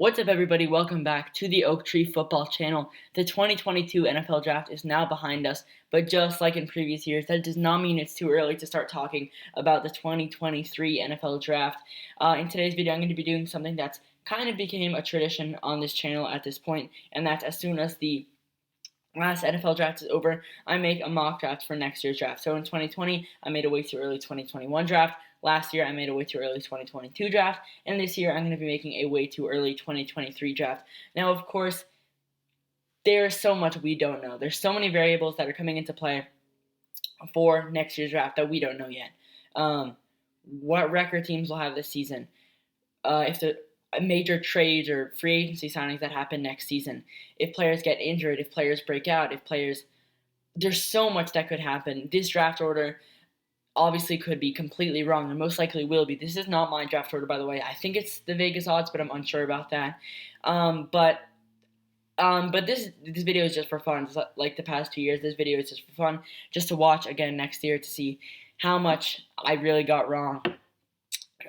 What's up, everybody? Welcome back to the Oak Tree Football Channel. The 2022 NFL Draft is now behind us, but just like in previous years, that does not mean it's too early to start talking about the 2023 NFL Draft. In today's video, I'm going to be doing something that's kind of became a tradition on this channel at this point, and that's as soon as the last NFL draft is over, I make a mock draft for next year's draft. So in 2020, I made a way too early 2021 draft. Last year, I made a way too early 2022 draft. And this year, I'm going to be making a way too early 2023 draft. Now, of course, there's so much we don't know. There's so many variables that are coming into play for next year's draft that we don't know yet. What record teams will have this season? If the major trades or free agency signings that happen next season, if players get injured, if players break out, there's so much that could happen. This draft order obviously could be completely wrong, and most likely will be. This is not my draft order, by the way. I think it's the Vegas odds, but I'm unsure about that. But this video is just for fun. Just like the past 2 years, this video is just for fun, just to watch again next year to see how much I really got wrong,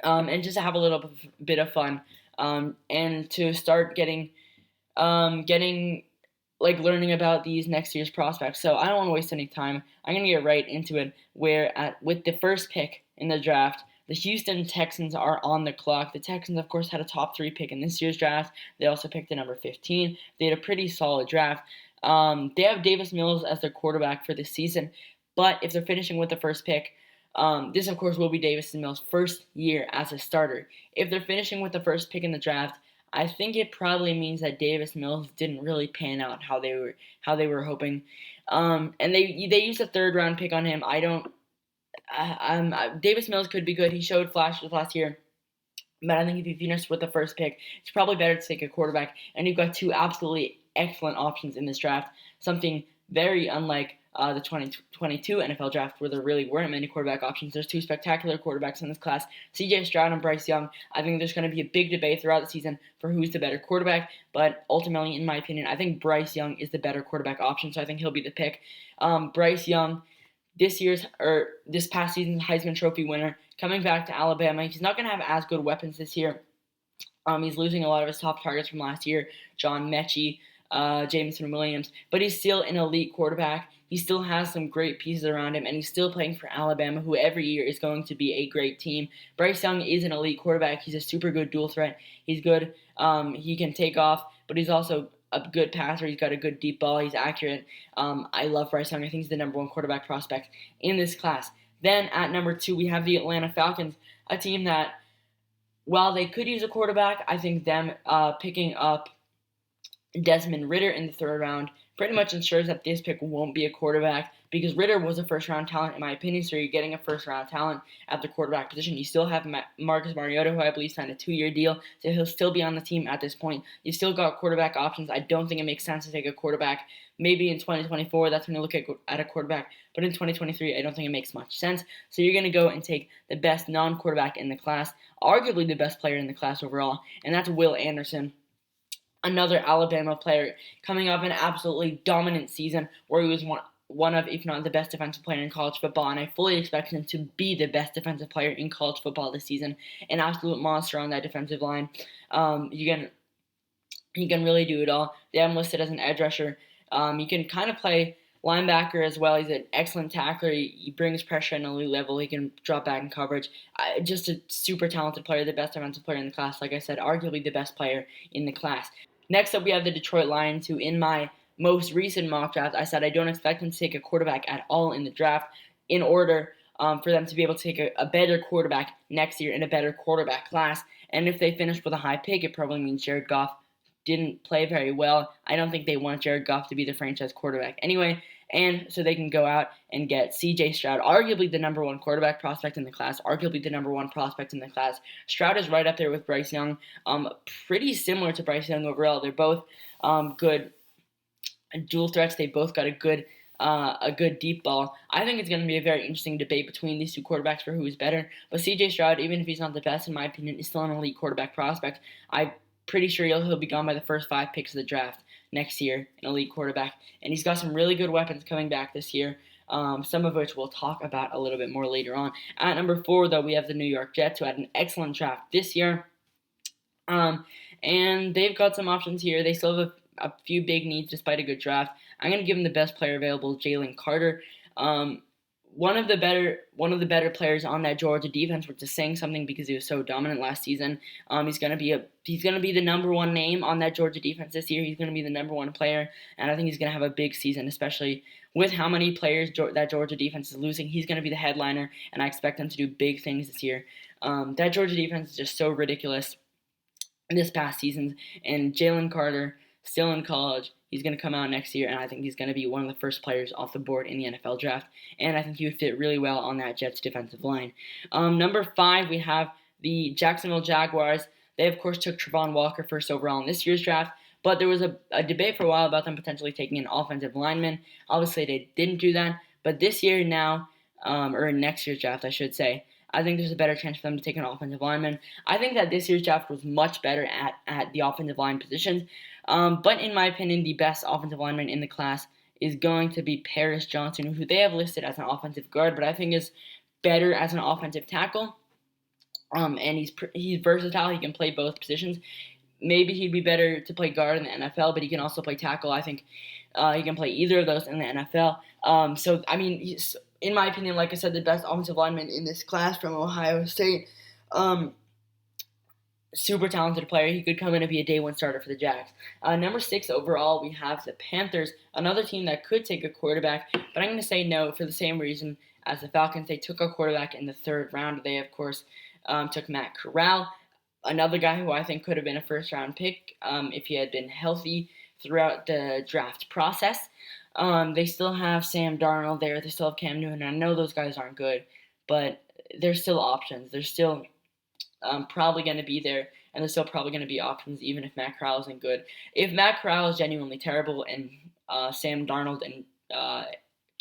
and just to have a little bit of fun. And to start getting learning about these next year's prospects. So I don't want to waste any time. I'm going to get right into it, with the first pick in the draft, the Houston Texans are on the clock. The Texans, of course, had a top 3 pick in this year's draft. They also picked the number 15. They had a pretty solid draft. They have Davis Mills as their quarterback for this season, but if they're finishing with the first pick, this, of course, will be Davis Mills' first year as a starter. If they're finishing with the first pick in the draft, I think it probably means that Davis Mills didn't really pan out how they were hoping. And they used a third-round pick on him. Davis Mills could be good. He showed flashes last year. But I think if you finish with the first pick, it's probably better to take a quarterback. And you've got 2 absolutely excellent options in this draft, something very unlike the 2022 NFL draft, where there really weren't many quarterback options. There's 2 spectacular quarterbacks in this class, C.J. Stroud and Bryce Young. I think there's going to be a big debate throughout the season for who's the better quarterback, but ultimately, in my opinion, I think Bryce Young is the better quarterback option, so I think he'll be the pick. Bryce Young, this past season's Heisman Trophy winner, coming back to Alabama. He's not going to have as good weapons this year. He's losing a lot of his top targets from last year, John Mechie, Jameson Williams, but he's still an elite quarterback. He still has some great pieces around him, and he's still playing for Alabama, who every year is going to be a great team. Bryce Young is an elite quarterback. He's a super good dual threat. He's good. He can take off, but he's also a good passer. He's got a good deep ball. He's accurate. I love Bryce Young. I think he's the number 1 quarterback prospect in this class. Then at number 2, we have the Atlanta Falcons, a team that, while they could use a quarterback, I think them picking up Desmond Ridder in the 3rd round pretty much ensures that this pick won't be a quarterback, because Ridder was a first-round talent, in my opinion, so you're getting a first-round talent at the quarterback position. You still have Marcus Mariota, who I believe signed a 2-year deal, so he'll still be on the team at this point. You still got quarterback options. I don't think it makes sense to take a quarterback. Maybe in 2024, that's when you look at a quarterback, but in 2023, I don't think it makes much sense. So you're going to go and take the best non-quarterback in the class, arguably the best player in the class overall, and that's Will Anderson, another Alabama player coming off an absolutely dominant season where he was one of, if not the best defensive player in college football, and I fully expect him to be the best defensive player in college football this season. An absolute monster on that defensive line. He can really do it all. They have him listed as an edge rusher. He can kind of play linebacker as well. He's an excellent tackler. He brings pressure at an elite level. He can drop back in coverage. Just a super talented player, the best defensive player in the class. Like I said, arguably the best player in the class. Next up, we have the Detroit Lions, who in my most recent mock draft, I said I don't expect them to take a quarterback at all in the draft in order for them to be able to take a better quarterback next year in a better quarterback class. And if they finish with a high pick, it probably means Jared Goff didn't play very well. I don't think they want Jared Goff to be the franchise quarterback anyway, and so they can go out and get C.J. Stroud, arguably the number 1 quarterback prospect in the class, arguably the number 1 prospect in the class. Stroud is right up there with Bryce Young, pretty similar to Bryce Young overall. They're both good dual threats. They both got a good deep ball. I think it's going to be a very interesting debate between these 2 quarterbacks for who is better, but C.J. Stroud, even if he's not the best, in my opinion, is still an elite quarterback prospect. I'm pretty sure he'll be gone by the first 5 picks of the draft next year, an elite quarterback. And he's got some really good weapons coming back this year, some of which we'll talk about a little bit more later on. At number 4, though, we have the New York Jets, who had an excellent draft this year. and they've got some options here. They still have a few big needs despite a good draft. I'm going to give them the best player available, Jalen Carter. Um, one of the better players on that Georgia defense, which is saying something because he was so dominant last season. He's gonna be the number one name on that Georgia defense this year. He's gonna be the number one player, and I think he's gonna have a big season, especially with how many players that Georgia defense is losing. He's gonna be the headliner, and I expect him to do big things this year. That Georgia defense is just so ridiculous this past season, and Jalen Carter still in college. He's going to come out next year, and I think he's going to be one of the first players off the board in the NFL draft, and I think he would fit really well on that Jets defensive line. Number 5, we have the Jacksonville Jaguars. They, of course, took Travon Walker first overall in this year's draft, but there was a debate for a while about them potentially taking an offensive lineman. Obviously, they didn't do that, but this year now, or in next year's draft, I should say, I think there's a better chance for them to take an offensive lineman. I think that this year's draft was much better at the offensive line positions. But in my opinion, the best offensive lineman in the class is going to be Paris Johnson, who they have listed as an offensive guard, but I think is better as an offensive tackle. And he's versatile. He can play both positions. Maybe he'd be better to play guard in the NFL, but he can also play tackle. I think he can play either of those in the NFL. In my opinion, like I said, the best offensive lineman in this class from Ohio State. Super talented player. He could come in and be a day one starter for the Jags. Number 6 overall, we have the Panthers, another team that could take a quarterback, but I'm going to say no for the same reason as the Falcons. They took a quarterback in the 3rd round. They, of course, took Matt Corral, another guy who I think could have been a first-round pick if he had been healthy throughout the draft process. They still have Sam Darnold there. They still have Cam Newton. I know those guys aren't good, but there's still options. There's still probably going to be there, and there's still probably going to be options even if Matt Corral isn't good. If Matt Corral is genuinely terrible and Sam Darnold and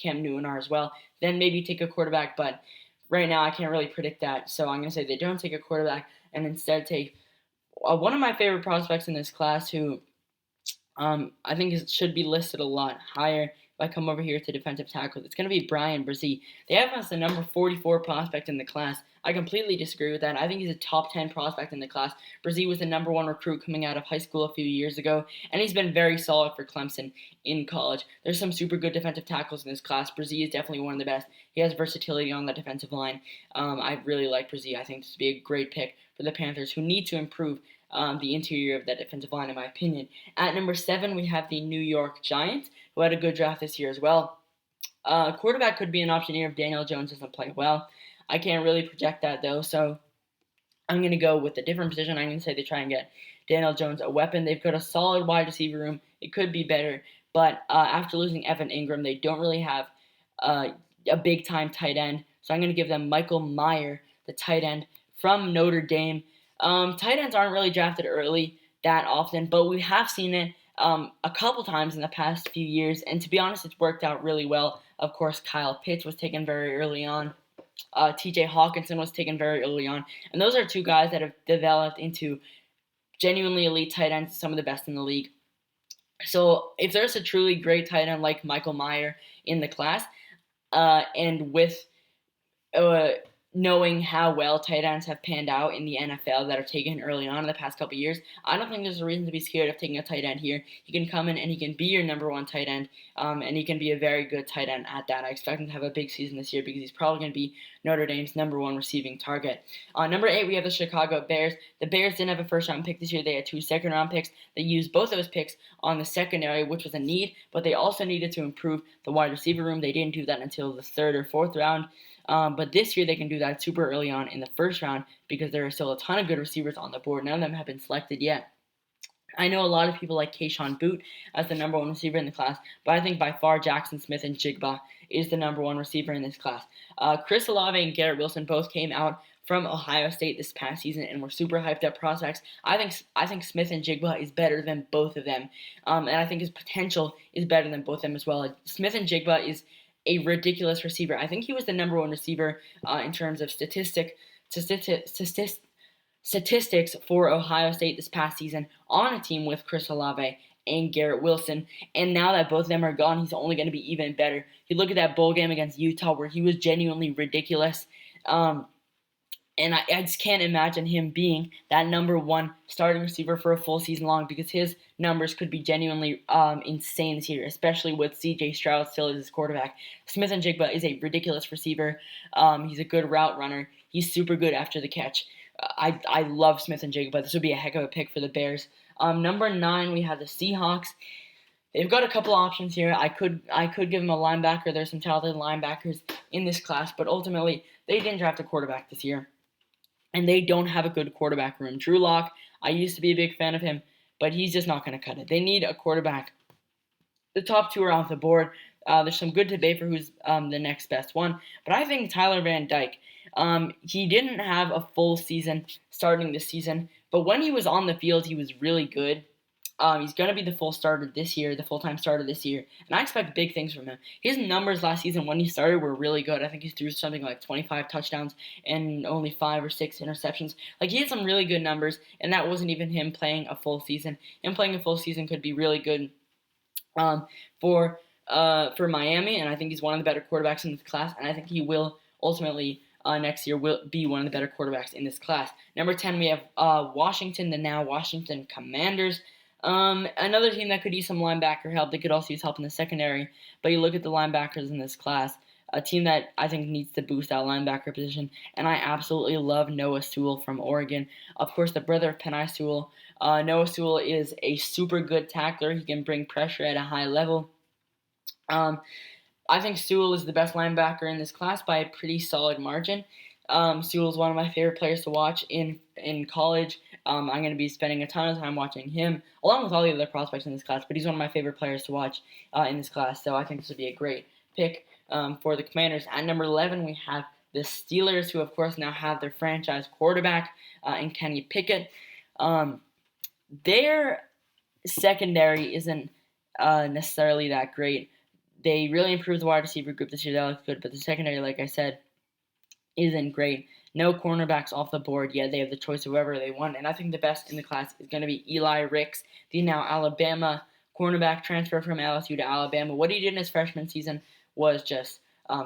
Cam Newton are as well, then maybe take a quarterback, but right now I can't really predict that, so I'm going to say they don't take a quarterback and instead take one of my favorite prospects in this class who I think should be listed a lot higher. If I come over here to defensive tackles, it's going to be Brian Brzee. They have him as the number 44 prospect in the class. I completely disagree with that. I think he's a top 10 prospect in the class. Brzee was the number 1 recruit coming out of high school a few years ago, and he's been very solid for Clemson in college. There's some super good defensive tackles in this class. Brzee is definitely one of the best. He has versatility on the defensive line. I really like Brzee. I think this would be a great pick for the Panthers, who need to improve the interior of that defensive line, in my opinion. At number 7, we have the New York Giants, who had a good draft this year as well. Quarterback could be an option here if Daniel Jones doesn't play well. I can't really project that, though, so I'm going to go with a different position. I'm going to say they try and get Daniel Jones a weapon. They've got a solid wide receiver room. It could be better, but after losing Evan Ingram, they don't really have a big-time tight end, so I'm going to give them Michael Mayer, the tight end from Notre Dame. Tight ends aren't really drafted early that often, but we have seen it a couple times in the past few years, and to be honest, it's worked out really well. Of course, Kyle Pitts was taken very early on. TJ Hawkinson was taken very early on, and those are 2 guys that have developed into genuinely elite tight ends, some of the best in the league. So if there's a truly great tight end like Michael Mayer in the class, and with knowing how well tight ends have panned out in the NFL that are taken early on in the past couple years, I don't think there's a reason to be scared of taking a tight end here. He can come in and he can be your number 1 tight end, and he can be a very good tight end at that. I expect him to have a big season this year because he's probably going to be Notre Dame's number 1 receiving target. Number 8, we have the Chicago Bears. The Bears didn't have a first-round pick this year. They had 2 second-round picks. They used both those picks on the secondary, which was a need, but they also needed to improve the wide receiver room. They didn't do that until the 3rd or 4th round. But this year they can do that super early on in the 1st round because there are still a ton of good receivers on the board. None of them have been selected yet. I know a lot of people like Keyshawn Boot as the number 1 receiver in the class, but I think by far Jackson Smith-Njigba is the number 1 receiver in this class. Chris Olave and Garrett Wilson both came out from Ohio State this past season and were super hyped up prospects. I think Smith-Njigba is better than both of them, and I think his potential is better than both of them as well. Smith-Njigba is a ridiculous receiver. I think he was the number 1 receiver in terms of statistics for Ohio State this past season on a team with Chris Olave and Garrett Wilson. And now that both of them are gone, he's only going to be even better. You look at that bowl game against Utah where he was genuinely ridiculous. And I just can't imagine him being that number one starting receiver for a full season long, because his numbers could be genuinely insane this year, especially with C.J. Stroud still as his quarterback. Smith-Njigba is a ridiculous receiver. He's a good route runner. He's super good after the catch. I love Smith-Njigba. This would be a heck of a pick for the Bears. Number 9, we have the Seahawks. They've got a couple options here. I could give them a linebacker. There's some talented linebackers in this class, but ultimately they didn't draft a quarterback this year, and they don't have a good quarterback room. Drew Lock, I used to be a big fan of him, but he's just not going to cut it. They need a quarterback. The top 2 are off the board. There's some good debate for who's the next best one, but I think Tyler Van Dyke. He didn't have a full season starting this season, but when he was on the field, he was really good. He's going to be the full-time starter this year, and I expect big things from him. His numbers last season when he started were really good. I think he threw something like 25 touchdowns and only 5 or 6 interceptions. Like, he had some really good numbers, and that wasn't even him playing a full season. Him playing a full season could be really good for Miami, and I think he's one of the better quarterbacks in this class, and I think he will ultimately next year will be one of the better quarterbacks in this class. Number 10, we have Washington, the now Washington Commanders. Another team that could use some linebacker help. They could also use help in the secondary, but you look at the linebackers in this class, a team that I think needs to boost that linebacker position, and I absolutely love Noah Sewell from Oregon. Of course, the brother of Penei Sewell. Noah Sewell is a super good tackler. He can bring pressure at a high level. I think Sewell is the best linebacker in this class by a pretty solid margin. Sewell is one of my favorite players to watch in college. I'm going to be spending a ton of time watching him, along with all the other prospects in this class, but he's one of my favorite players to watch in this class, so I think this would be a great pick for the Commanders. At number 11, we have the Steelers, who, of course, now have their franchise quarterback in Kenny Pickett. Their secondary isn't necessarily that great. They really improved the wide receiver group this year. That looks good, but the secondary, like I said, isn't great. No cornerbacks off the board yet. They have the choice of whoever they want, and I think the best in the class is going to be Eli Ricks, the now Alabama cornerback transfer from LSU to Alabama. What he did in his freshman season was just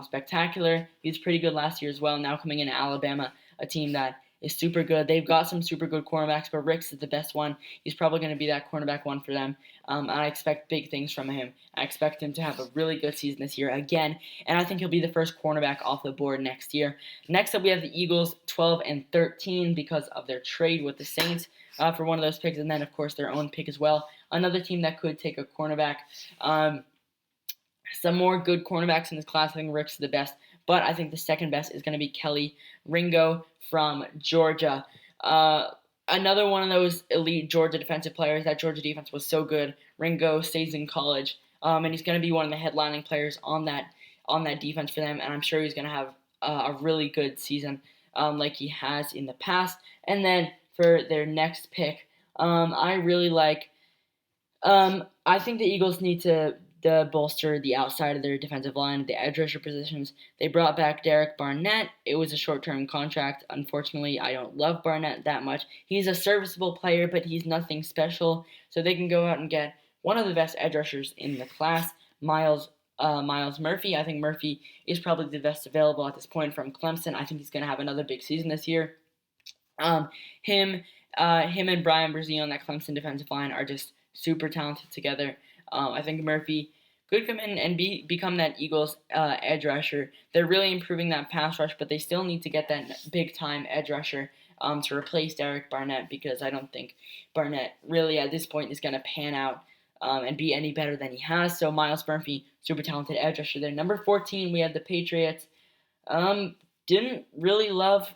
spectacular. He was pretty good last year as well. Now coming into Alabama, a team that is super good. They've got some super good cornerbacks, but Ricks is the best one. He's probably going to be that cornerback one for them. I expect big things from him. I expect him to have a really good season this year again, and I think he'll be the first cornerback off the board next year. Next up, we have the Eagles, 12 and 13, because of their trade with the Saints for one of those picks, and then, of course, their own pick as well. Another team that could take a cornerback. Some more good cornerbacks in this class. I think Ricks is the best, but I think the second best is going to be Kelly Ringo from Georgia. Another one of those elite Georgia defensive players. That Georgia defense was so good. Ringo stays in college, and he's going to be one of the headlining players on that defense for them, and I'm sure he's going to have a really good season like he has in the past. And then for their next pick, I really like I think the Eagles need to bolster the outside of their defensive line, the edge rusher positions. They brought back Derek Barnett. It was a short-term contract. Unfortunately, I don't love Barnett that much. He's a serviceable player, but he's nothing special. So they can go out and get one of the best edge rushers in the class, Myles Murphy. I think Murphy is probably the best available at this point from Clemson. I think he's going to have another big season this year. Him and Brian Brzee on that Clemson defensive line are just super talented together. I think Murphy could come in and become that Eagles edge rusher. They're really improving that pass rush, but they still need to get that big-time edge rusher to replace Derek Barnett, because I don't think Barnett really at this point is going to pan out and be any better than he has. So Myles Murphy, super talented edge rusher there. Number 14, we have the Patriots. Didn't really love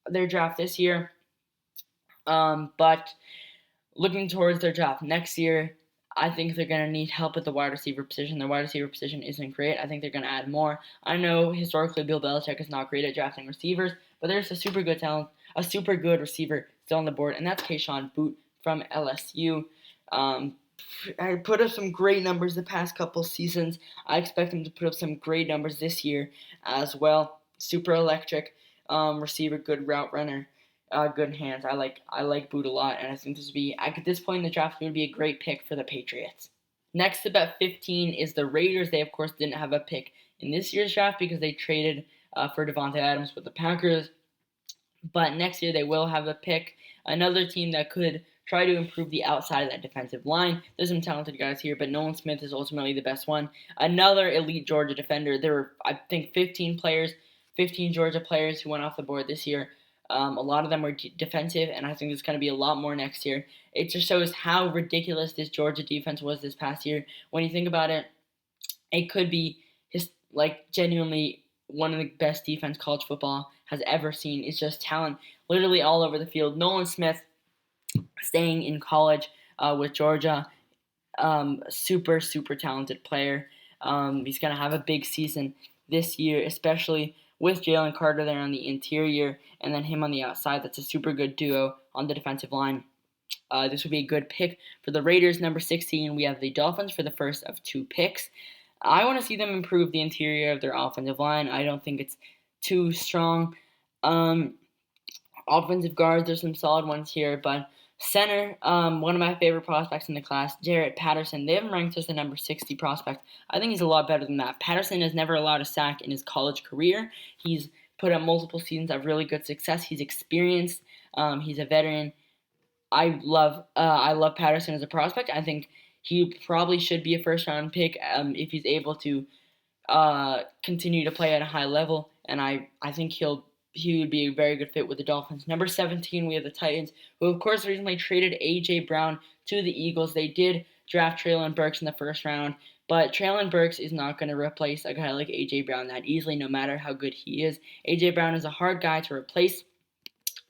their draft this year, but looking towards their draft next year, I think they're going to need help at the wide receiver position. Their wide receiver position isn't great. I think they're going to add more. I know historically Bill Belichick is not great at drafting receivers, but there's a super good talent, a super good receiver still on the board, and that's Keyshawn Boot from LSU. I put up some great numbers the past couple seasons. I expect him to put up some great numbers this year as well. Super electric receiver, good route runner. Good hands. I like Boot a lot, and I think this would be, at this point in the draft, it would be a great pick for the Patriots. Next up at 15 is the Raiders. They, of course, didn't have a pick in this year's draft because they traded for Devontae Adams with the Packers. But next year they will have a pick. Another team that could try to improve the outside of that defensive line. There's some talented guys here, but Nolan Smith is ultimately the best one. Another elite Georgia defender. There were, I think, 15 players, 15 Georgia players who went off the board this year. A lot of them were defensive, and I think there's going to be a lot more next year. It just shows how ridiculous this Georgia defense was this past year. When you think about it, it could be genuinely one of the best defense college football has ever seen. It's just talent literally all over the field. Nolan Smith staying in college with Georgia, super talented player. He's gonna have a big season this year, especially with Jalen Carter there on the interior and then him on the outside. That's a super good duo on the defensive line. This would be a good pick for the Raiders. Number 16, we have the Dolphins for the first of 2 picks. I want to see them improve the interior of their offensive line. I don't think it's too strong. Offensive guards, there's some solid ones here, but center, one of my favorite prospects in the class, Jarrett Patterson. They have him ranked as the number 60 prospect. I think he's a lot better than that. Patterson has never allowed a sack in his college career. He's put up multiple seasons of really good success. He's experienced. He's a veteran. I love Patterson as a prospect. I think he probably should be a first-round pick if he's able to continue to play at a high level, and I think he would be a very good fit with the Dolphins. Number 17, we have the Titans, who of course recently traded A.J. Brown to the Eagles. They did draft Treylon Burks in the first round, but Treylon Burks is not going to replace a guy like A.J. Brown that easily, no matter how good he is. A.J. Brown is a hard guy to replace.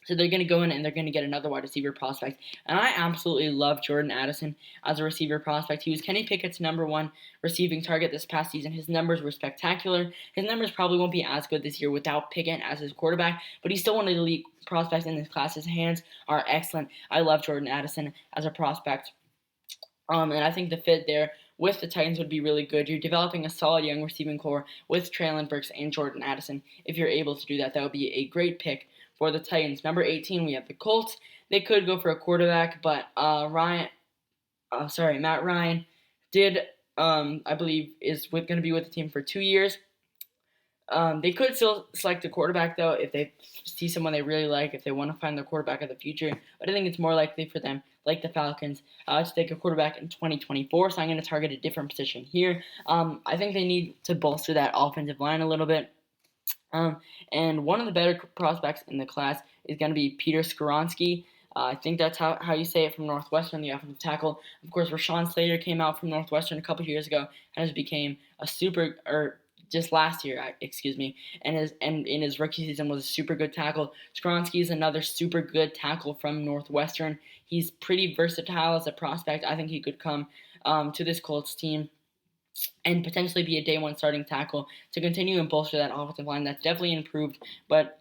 So they're going to go in and they're going to get another wide receiver prospect. And I absolutely love Jordan Addison as a receiver prospect. He was Kenny Pickett's number 1 receiving target this past season. His numbers were spectacular. His numbers probably won't be as good this year without Pickett as his quarterback, but he's still one of the elite prospects in this class. His hands are excellent. I love Jordan Addison as a prospect. And I think the fit there with the Titans would be really good. You're developing a solid young receiving core with Treylon Burks and Jordan Addison. If you're able to do that, that would be a great pick for the Titans. Number 18, we have the Colts. They could go for a quarterback, but Matt Ryan did, I believe, is going to be with the team for 2 years. They could still select a quarterback, though, if they see someone they really like, if they want to find their quarterback of the future. But I think it's more likely for them, like the Falcons, to take a quarterback in 2024. So I'm going to target a different position here. I think they need to bolster that offensive line a little bit. And one of the better prospects in the class is going to be Peter Skoronski. I think that's how you say it, from Northwestern, the offensive tackle. Of course, Rashawn Slater came out from Northwestern a couple years ago and has became just last year, and in his rookie season was a super good tackle. Skoronski is another super good tackle from Northwestern. He's pretty versatile as a prospect. I think he could come to this Colts team and potentially be a day 1 starting tackle to continue and bolster that offensive line. That's definitely improved, but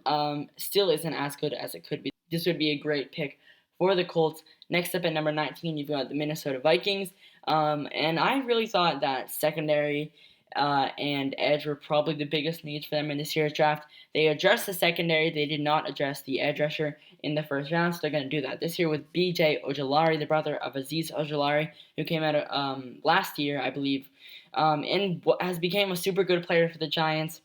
still isn't as good as it could be. This would be a great pick for the Colts. Next up at number 19, you've got the Minnesota Vikings. And I really thought that secondary and edge were probably the biggest needs for them in this year's draft. They addressed the secondary. They did not address the edge rusher in the first round, so they're going to do that this year with B.J. Ojulari, the brother of Azeez Ojulari, who came out last year, I believe, and has become a super good player for the Giants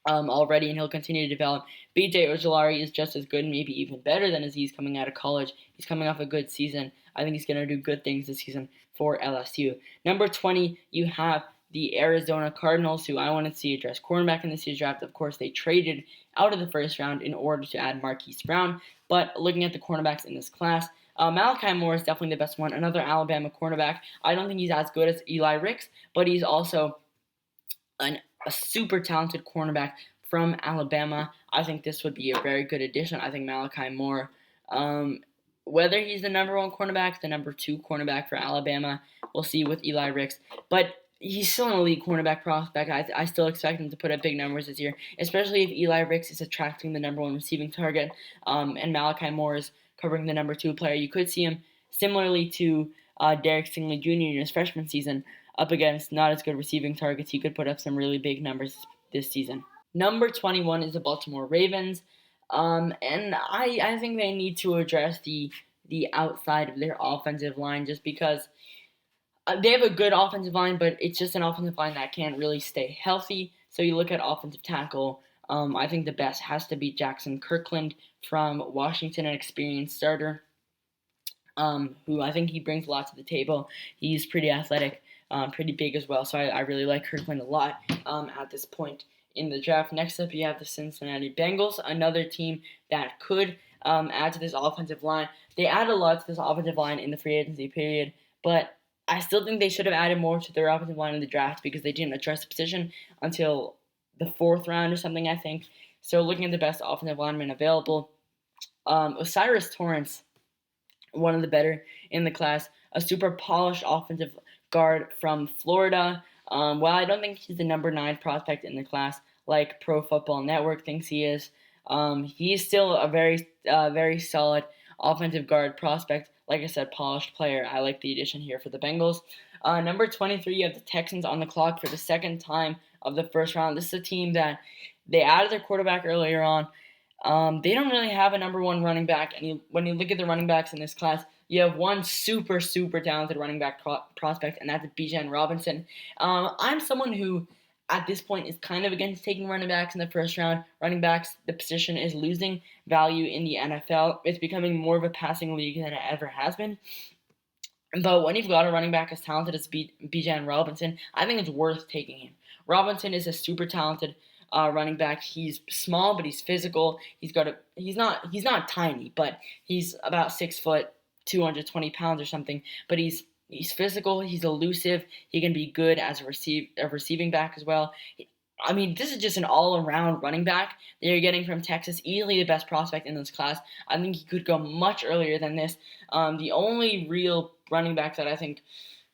already, and he'll continue to develop. B.J. Ojulari is just as good, maybe even better than Azeez coming out of college. He's coming off a good season. I think he's going to do good things this season for LSU. Number 20, you have the Arizona Cardinals, who I want to see address cornerback in this year's draft. Of course, they traded out of the first round in order to add Marquise Brown. But looking at the cornerbacks in this class, Malachi Moore is definitely the best one, another Alabama cornerback. I don't think he's as good as Eli Ricks, but he's also a super talented cornerback from Alabama. I think this would be a very good addition. I think Malachi Moore, whether he's the number 1 cornerback, the number 2 cornerback for Alabama, we'll see with Eli Ricks. But he's still an elite cornerback prospect. I still expect him to put up big numbers this year, especially if Eli Ricks is attracting the number 1 receiving target and Malachi Moore is covering the number 2 player. You could see him similarly to Derek Stingley Jr. in his freshman season up against not as good receiving targets. He could put up some really big numbers this season. Number 21 is the Baltimore Ravens. And I think they need to address the outside of their offensive line, just because they have a good offensive line, but it's just an offensive line that can't really stay healthy. So you look at offensive tackle, I think the best has to be Jackson Kirkland from Washington, an experienced starter, who I think he brings a lot to the table. He's pretty athletic, pretty big as well, so I really like Kirkland a lot at this point in the draft. Next up, you have the Cincinnati Bengals, another team that could add to this offensive line. They added a lot to this offensive line in the free agency period, but I still think they should have added more to their offensive line in the draft because they didn't address the position until the fourth round or something, I think. So looking at the best offensive linemen available, Osiris Torrance, one of the better in the class, a super polished offensive guard from Florida. While I don't think he's the number 9 prospect in the class like Pro Football Network thinks he is, he's still a very solid offensive guard prospect. Like I said, polished player. I like the addition here for the Bengals. Number 23, you have the Texans on the clock for the second time of the first round. This is a team that they added their quarterback earlier on. They don't really have a number 1 running back, and when you look at the running backs in this class, you have one super talented running back prospect, and that's Bijan Robinson. I'm someone who, at this point, is kind of against taking running backs in the first round. Running backs, the position is losing value in the NFL. It's becoming more of a passing league than it ever has been. But when you've got a running back as talented as Bijan Robinson, I think it's worth taking him. Robinson is a super talented running back. He's small, but he's physical. He's not tiny, but he's about 6 foot, 220 pounds or something. But he's physical. He's elusive. He can be good as a receiving back as well. I mean, this is just an all-around running back that you're getting from Texas. Easily the best prospect in this class. I think he could go much earlier than this. The only real running back that I think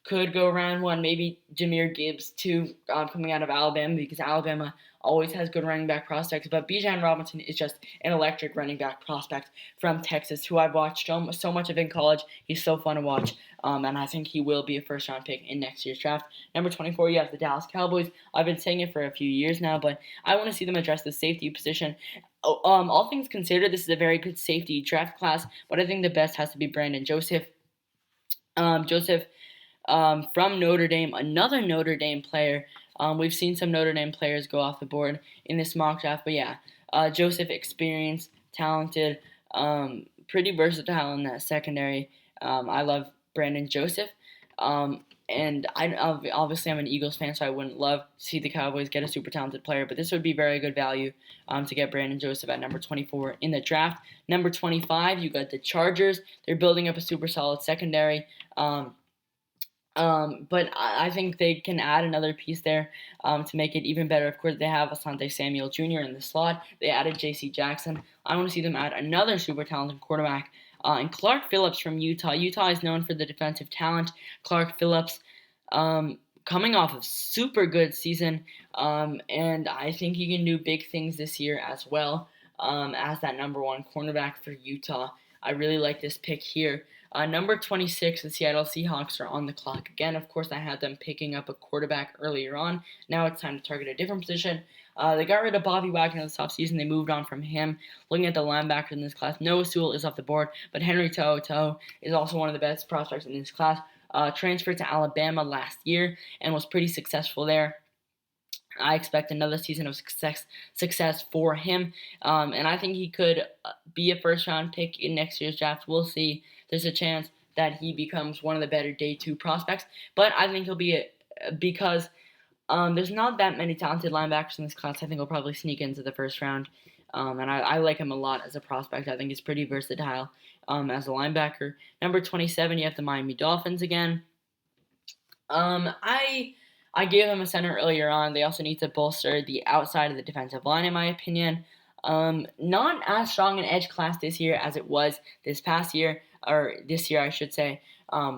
could go round 1, maybe Jahmyr Gibbs too, coming out of Alabama, because Alabama always has good running back prospects. But Bijan Robinson is just an electric running back prospect from Texas, who I've watched so much of in college. He's so fun to watch, and I think he will be a first-round pick in next year's draft. Number 24, you have the Dallas Cowboys. I've been saying it for a few years now, but I want to see them address the safety position. All things considered, this is a very good safety draft class, but I think the best has to be Brandon Joseph. From Notre Dame, another Notre Dame player. We've seen some Notre Dame players go off the board in this mock draft, but yeah, Joseph, experienced, talented, pretty versatile in that secondary. I love Brandon Joseph, and obviously I'm an Eagles fan, so I wouldn't love to see the Cowboys get a super talented player, but this would be very good value to get Brandon Joseph at number 24 in the draft. Number 25, you got the Chargers. They're building up a super solid secondary. But I think they can add another piece there to make it even better. Of course, they have Asante Samuel Jr. in the slot. They added J.C. Jackson. I want to see them add another super talented quarterback. And Clark Phillips from Utah. Utah is known for the defensive talent. Clark Phillips coming off of super good season. And I think he can do big things this year as well as that number 1 cornerback for Utah. I really like this pick here. Number 26, the Seattle Seahawks are on the clock again. Of course, I had them picking up a quarterback earlier on. Now it's time to target a different position. They got rid of Bobby Wagner this offseason. They moved on from him. Looking at the linebackers in this class, Noah Sewell is off the board, but Henry To'o is also one of the best prospects in this class. Transferred to Alabama last year and was pretty successful there. I expect another season of success for him, and I think he could be a first-round pick in next year's draft. We'll see. There's a chance that he becomes one of the better day 2 prospects, but I think he'll be because there's not that many talented linebackers in this class. I think he'll probably sneak into the first round, and I like him a lot as a prospect. I think he's pretty versatile as a linebacker. Number 27, you have the Miami Dolphins again. I gave them a center earlier on. They also need to bolster the outside of the defensive line, in my opinion. Not as strong an edge class this year as it was this past year, or this year I should say,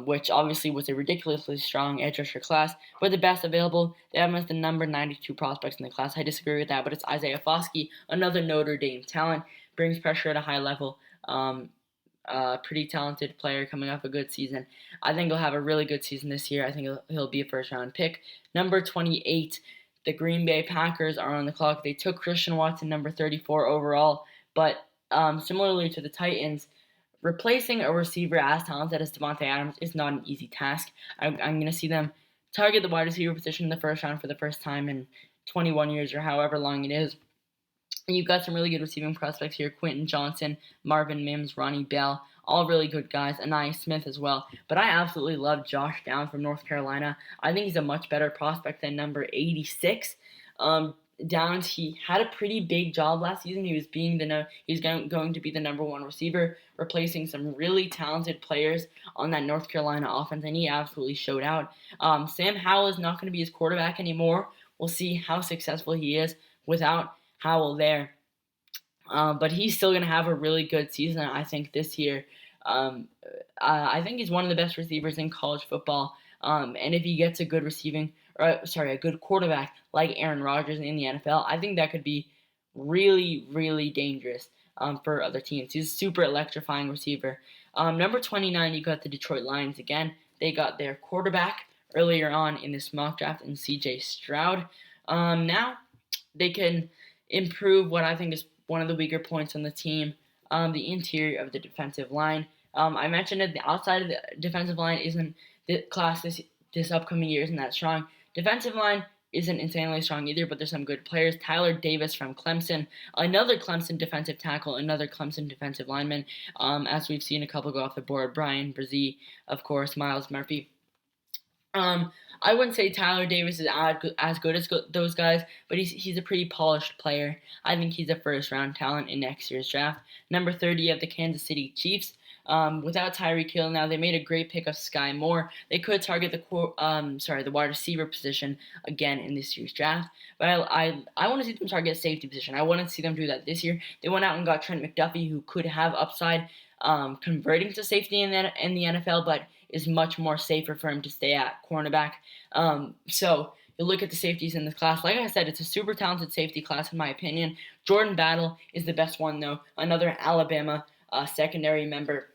which obviously was a ridiculously strong edge rusher class, but the best available. They have him as the number 92 prospects in the class. I disagree with that, but it's Isaiah Foskey, another Notre Dame talent, brings pressure at a high level. Pretty talented player coming off a good season. I think he'll have a really good season this year. I think he'll be a first-round pick. Number 28, the Green Bay Packers are on the clock. They took Christian Watson, number 34 overall, but similarly to the Titans, replacing a receiver as talented as Devontae Adams is not an easy task. I'm going to see them target the wide receiver position in the first round for the first time in 21 years or however long it is. And you've got some really good receiving prospects here: Quentin Johnson, Marvin Mims, Ronnie Bell, all really good guys. Anai Smith as well. But I absolutely love Josh Downs from North Carolina. I think he's a much better prospect than number 86. Downs, he had a pretty big job last season. He was going to be the number one receiver, replacing some really talented players on that North Carolina offense, and he absolutely showed out. Sam Howell is not going to be his quarterback anymore. We'll see how successful he is without Howell there. But he's still going to have a really good season, I think, this year. I think he's one of the best receivers in college football. And if he gets a a good quarterback like Aaron Rodgers in the NFL, I think that could be really, really dangerous for other teams. He's a super electrifying receiver. Number 29, you got the Detroit Lions again. They got their quarterback earlier on in this mock draft in C.J. Stroud. Now they can improve what I think is one of the weaker points on the team, the interior of the defensive line. I mentioned that the outside of the defensive line isn't the class this upcoming year isn't that strong. Defensive line isn't insanely strong either, but there's some good players. Tyler Davis from Clemson, another Clemson defensive tackle, another Clemson defensive lineman. As we've seen a couple go off the board, Brian Brzee, of course, Miles Murphy. I wouldn't say Tyler Davis is as good as those guys, but he's a pretty polished player. I think he's a first-round talent in next year's draft. Number 30, you have the Kansas City Chiefs. Without Tyreek Hill now, they made a great pick of Sky Moore. They could target the wide receiver position again in this year's draft, but I want to see them target safety position. I want to see them do that this year. They went out and got Trent McDuffie, who could have upside converting to safety in the NFL, but is much more safer for him to stay at cornerback. So you look at the safeties in this class. Like I said, it's a super talented safety class in my opinion. Jordan Battle is the best one though. Another Alabama secondary member.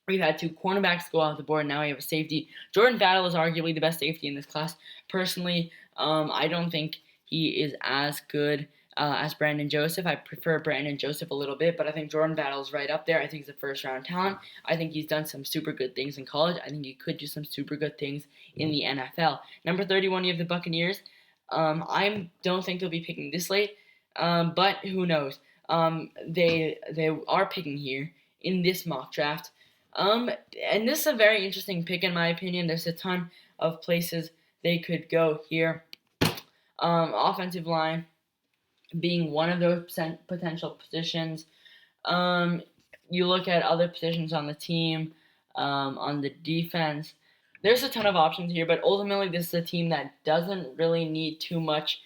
We've had two cornerbacks go off the board. Now we have a safety. Jordan Battle is arguably the best safety in this class. Personally, I don't think he is as good as Brandon Joseph. I prefer Brandon Joseph a little bit, but I think Jordan Battle is right up there. I think he's a first-round talent. I think he's done some super good things in college. I think he could do some super good things in the NFL. Number 31, you have the Buccaneers. I don't think they'll be picking this late, but who knows? They are picking here in this mock draft. And this is a very interesting pick in my opinion. There's a ton of places they could go here. Offensive line being one of those potential positions. You look at other positions on the team, on the defense. There's a ton of options here, but ultimately this is a team that doesn't really need too much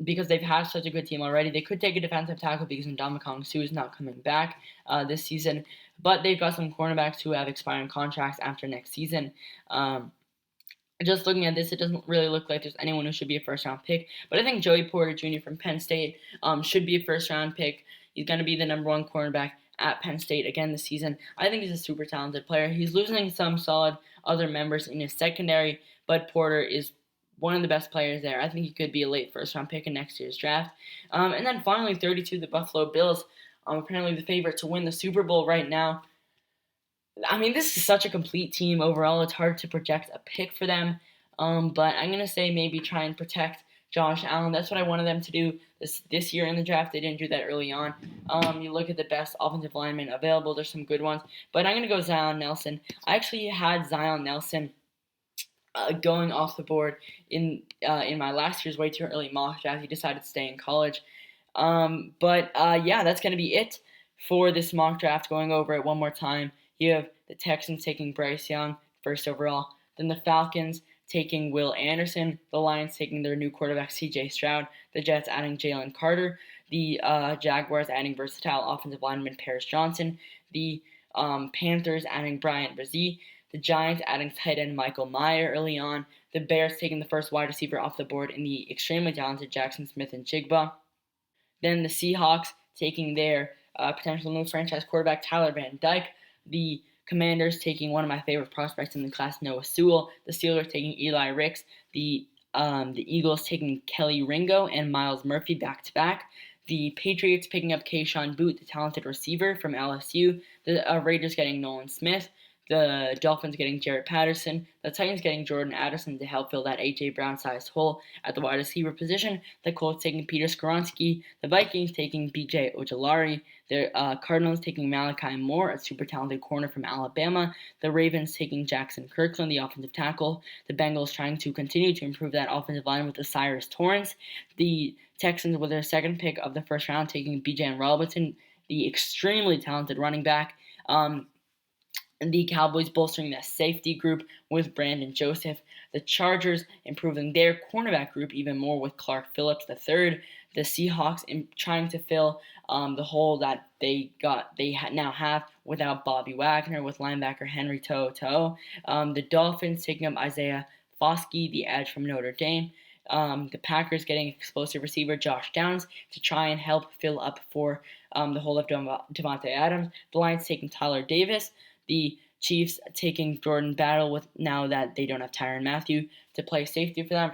because they've had such a good team already. They could take a defensive tackle because Ndamukong Suh is not coming back this season, but they've got some cornerbacks who have expiring contracts after next season. Just looking at this, it doesn't really look like there's anyone who should be a first-round pick. But I think Joey Porter Jr. from Penn State should be a first-round pick. He's going to be the number one cornerback at Penn State again this season. I think he's a super talented player. He's losing some solid other members in his secondary, but Porter is one of the best players there. I think he could be a late first-round pick in next year's draft. And then finally, 32, the Buffalo Bills. Apparently the favorite to win the Super Bowl right now. I mean, this is such a complete team overall. It's hard to project a pick for them. But I'm going to say maybe try and protect Josh Allen. That's what I wanted them to do this year in the draft. They didn't do that early on. You look at the best offensive linemen available. There's some good ones. But I'm going to go Zion Nelson. I actually had Zion Nelson going off the board in my last year's way too early mock draft. He decided to stay in college. Yeah, that's going to be it for this mock draft. Going over it one more time. You have the Texans taking Bryce Young, first overall. Then the Falcons taking Will Anderson. The Lions taking their new quarterback, C.J. Stroud. The Jets adding Jalen Carter. The Jaguars adding versatile offensive lineman Paris Johnson. The Panthers adding Brian Brzee. The Giants adding tight end Michael Mayer early on. The Bears taking the first wide receiver off the board in the extremely talented Jackson Smith-Njigba. Then the Seahawks taking their potential new franchise quarterback, Tyler Van Dyke. The Commanders taking one of my favorite prospects in the class, Noah Sewell. The Steelers taking Eli Ricks. The Eagles taking Kelly Ringo and Miles Murphy back-to-back. The Patriots picking up Keyshawn Booth, the talented receiver from LSU. The Raiders getting Nolan Smith. The Dolphins getting Jarrett Patterson. The Titans getting Jordan Addison to help fill that A.J. Brown-sized hole at the wide receiver position. The Colts taking Peter Skoronski. The Vikings taking B.J. Ojulari. The Cardinals taking Malachi Moore, a super talented corner from Alabama. The Ravens taking Jackson Kirkland, the offensive tackle. The Bengals trying to continue to improve that offensive line with Osiris Torrance. The Texans, with their second pick of the first round, taking Bijan Robinson, the extremely talented running back. And the Cowboys bolstering that safety group with Brandon Joseph. The Chargers improving their cornerback group even more with Clark Phillips III. The Seahawks trying to fill the hole that they now have without Bobby Wagner, with linebacker Henry To'o. The Dolphins taking up Isaiah Foskey, the edge from Notre Dame. The Packers getting explosive receiver Josh Downs to try and help fill up for the hole of Devontae Adams. The Lions taking Tyler Davis. The Chiefs taking Jordan Battle with now that they don't have Tyrann Mathieu to play safety for them.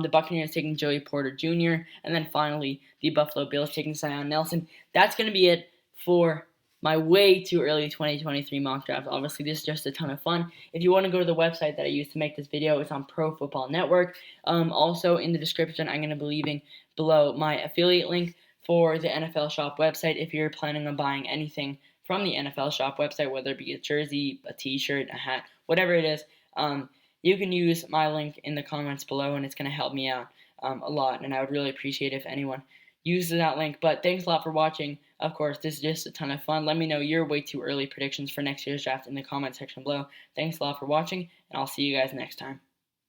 The Buccaneers taking Joey Porter Jr. And then finally, the Buffalo Bills taking Zion Nelson. That's going to be it for my way too early 2023 mock draft. Obviously, this is just a ton of fun. If you want to go to the website that I used to make this video, it's on Pro Football Network. Also, in the description, I'm going to be leaving below my affiliate link for the NFL Shop website if you're planning on buying anything from the NFL Shop website, whether it be a jersey, a t-shirt, a hat, whatever it is. You can use my link in the comments below, and it's going to help me out a lot, and I would really appreciate if anyone uses that link. But thanks a lot for watching. Of course, this is just a ton of fun. Let me know your way too early predictions for next year's draft in the comment section below. Thanks a lot for watching, and I'll see you guys next time.